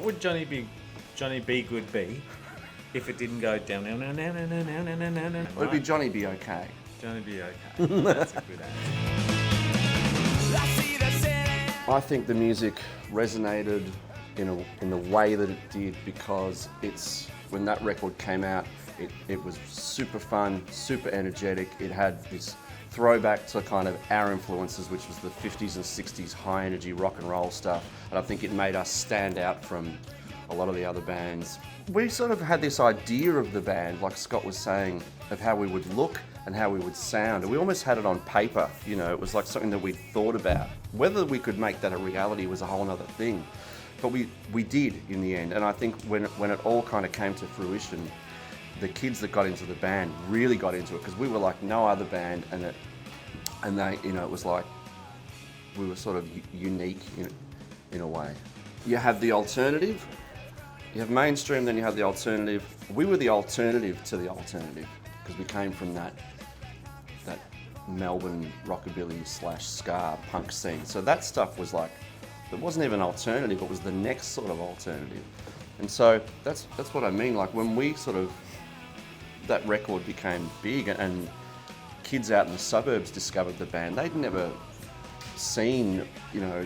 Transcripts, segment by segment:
What would Johnny B. Good be if it didn't go down? Would it be Johnny Be Okay? Johnny B. Okay. That's a good answer. I think the music resonated in the way that it did because when that record came out, it was super fun, super energetic. It had this throwback to kind of our influences, which was the 50s and 60s high energy rock and roll stuff. And I think it made us stand out from a lot of the other bands. We sort of had this idea of the band, like Scott was saying, of how we would look and how we would sound. And we almost had it on paper, you know, it was like something that we thought about. Whether we could make that a reality was a whole other thing. But we did in the end. And I think when it all kind of came to fruition, the kids that got into the band really got into it because we were like no other band, and they, you know, it was like we were sort of unique in a way. You have the alternative, you have mainstream, then you have the alternative. We were the alternative to the alternative because we came from that Melbourne rockabilly / ska punk scene. So that stuff was like, it wasn't even alternative, it was the next sort of alternative. And so that's what I mean, like when we sort of, that record became big and kids out in the suburbs discovered the band, they'd never seen, you know,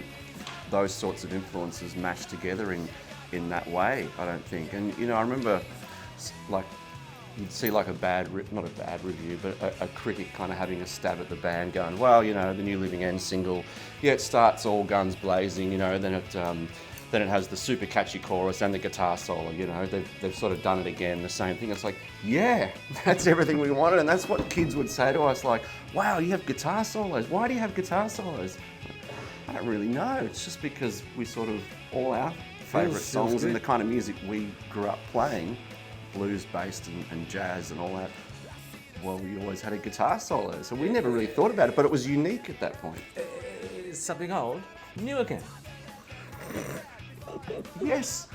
those sorts of influences mashed together in that way, I don't think. And, you know, I remember like, you'd see like not a bad review, but a critic kind of having a stab at the band going, well, you know, the New Living End single, yeah, it starts all guns blazing, you know, then it has the super catchy chorus and the guitar solo, you know, they've sort of done it again, the same thing. It's like, yeah, that's everything we wanted. And that's what kids would say to us, like, wow, you have guitar solos. Why do you have guitar solos? I don't really know. It's just because we sort of, all our favourite songs and the kind of music we grew up playing, blues-based and jazz and all that, well, we always had a guitar solo. So we never really thought about it, but it was unique at that point. Something old, new again. Yes.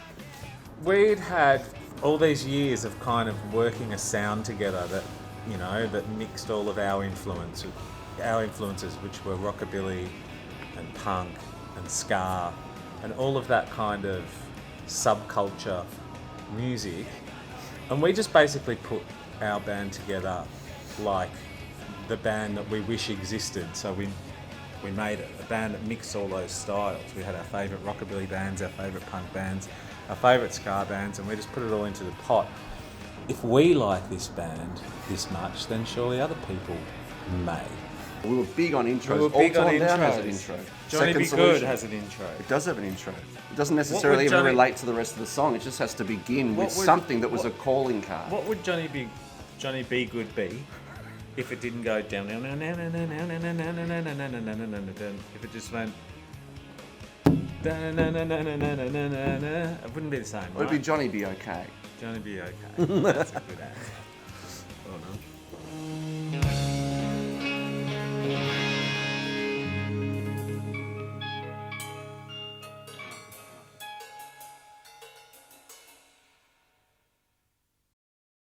We'd had all these years of kind of working a sound together that, you know, that mixed all of our influences, which were rockabilly and punk and ska and all of that kind of subculture music. And we just basically put our band together like the band that we wish existed. So we made it, a band that mixed all those styles. We had our favourite rockabilly bands, our favourite punk bands, our favourite ska bands, and we just put it all into the pot. If we like this band this much, then surely other people may. We were big on intros. We were big on All Time Down intros. has an intro. Johnny Be Good has an intro. It does have an intro. It doesn't necessarily even relate to the rest of the song. It just has to begin with something that was a calling card. What would Johnny Be Good be if it didn't go down? If it just went. It wouldn't be the same, right? It would be Johnny Be Okay. Johnny Be Okay. That's a good answer. Well done.